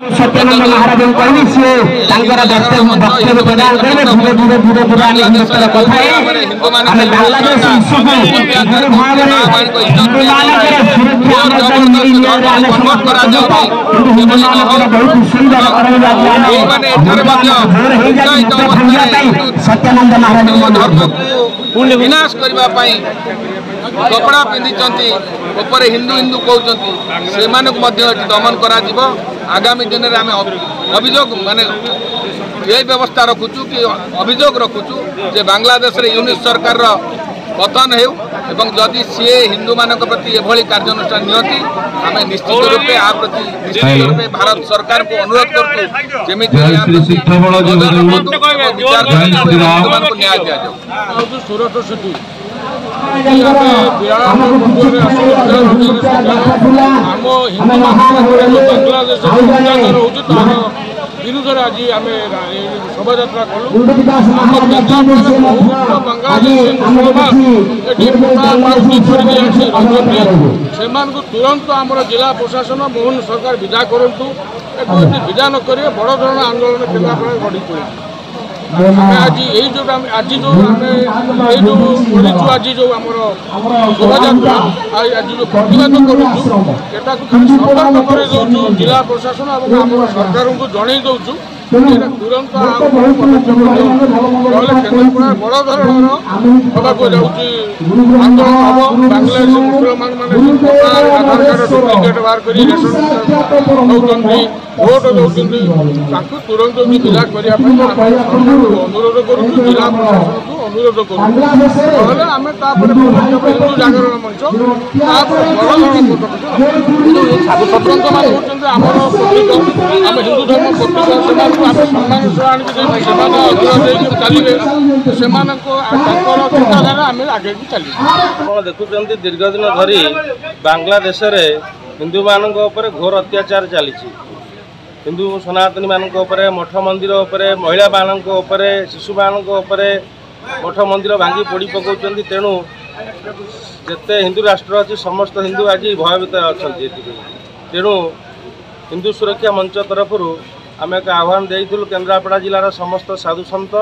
सत्यानंद महाराज कहली सी वक्तव्य प्रदान करेंगे धीरे धीरे धीरे धीरे आम हिंदुस्तान कथा आम बांग्लादेश इश्यू भाव सत्यानंद महाराज विनाश करने कपड़ा पिंधि हिंदू हिंदू कहते से दमन कर आगामी दिन में आम अभियोग माने यही व्यवस्था रखुचु कि अभियोग रखुचु जे बांग्लादेश रे यूनिट सरकार पतन हो जदि सी हिंदू मान प्रति एभली कार्यानुष्ठान नियति आम निश्चित रूपे आ प्रति निश्चित रूपे भारत सरकार को अनुरोध करूँ जमी न्याय दि विरुद्ध आज आम शोभा कलु तुरंत आम जिला प्रशासन मोहन सरकार विदा करूँ विदा न करेंगे बड़ धरण आंदोलन केन्द्रापड़ा गढ़ी तोड़ आज यही जो आज जो आज जो आम शोभा आज जो प्रतिबाद करूँ जिला प्रशासन और आम सरकार को जन दौचु तुरंत केन्द्रापड़ा बड़ धरण होगा जाऊँगी आंदोलन हम बांग्लादेश मुसलमान मैंने आधार कार्ड डुप्लिकेट बाहर कर भोट दौरान तुरंत विदा करने अनुरोध करूँ जिला प्रशासन को अनुरोध करूँ आम हिंदू जागरण मंच स्वतंत्र मान होती आमर प्रतीक आम हिंदू धर्म प्रतीक आम सम्मान सह आगे चलिए से चिंताधारा आम आगे चलिए देखुं दीर्घ दिन धरी बांग्लादेश हिंदू मान घोर अत्याचार चली हिंदू सनातनी मान मठ मंदिर महिला मान शिशु मान मठ मंदिर भांगी पोड़ी पकाउं तेणु जिते हिंदू राष्ट्र अच्छी समस्त हिंदू आज भयभीत अच्छा तेणु हिंदू सुरक्षा मंच तरफ आम एक आह्वान देइथिलु केन्द्रापड़ा जिलार समस्त साधु सन्त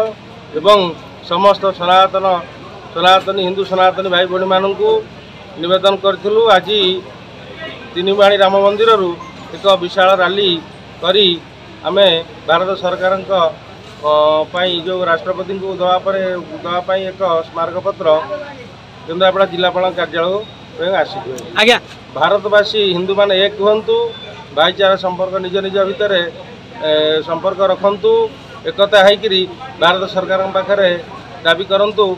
एवं समस्त सनातनी हिंदू सनातनी भाई भौणी मानू निवेदन करूँ आज तीनिबाणी राम मंदिर एक विशाल रैली करी आमे भारत सरकार जो राष्ट्रपति को दवापाई एक स्मारकपत्र केन्द्रापड़ा जिलापाल कार्यालय आसी भारतवासी हिंदू मान एक हूँ भाईचारा संपर्क निज निज भितर संपर्क रखु एकता होकरी भारत सरकार पाखे दाबी करूँ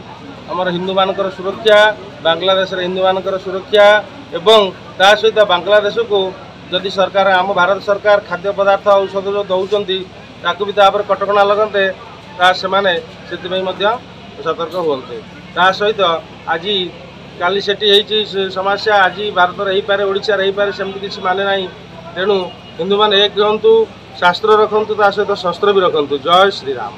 आमर हिंदू मानकर सुरक्षा बांग्लादेश हिंदू मानकर सुरक्षा एवं ता सहित बांग्लादेश को जदि सरकार आम भारत सरकार खाद्य पदार्थ औषध जो दौरान ताकू भी तापर कटकणा लगते से सतर्क हुए ता सहित आज काली सेठी समस्या आज भारत में ओडिशा सेमती किसी माने ना तेणु हिंदू मान एक हूँ शास्त्र रखु ता सहित शस्त्र भी रखु। जय श्रीराम।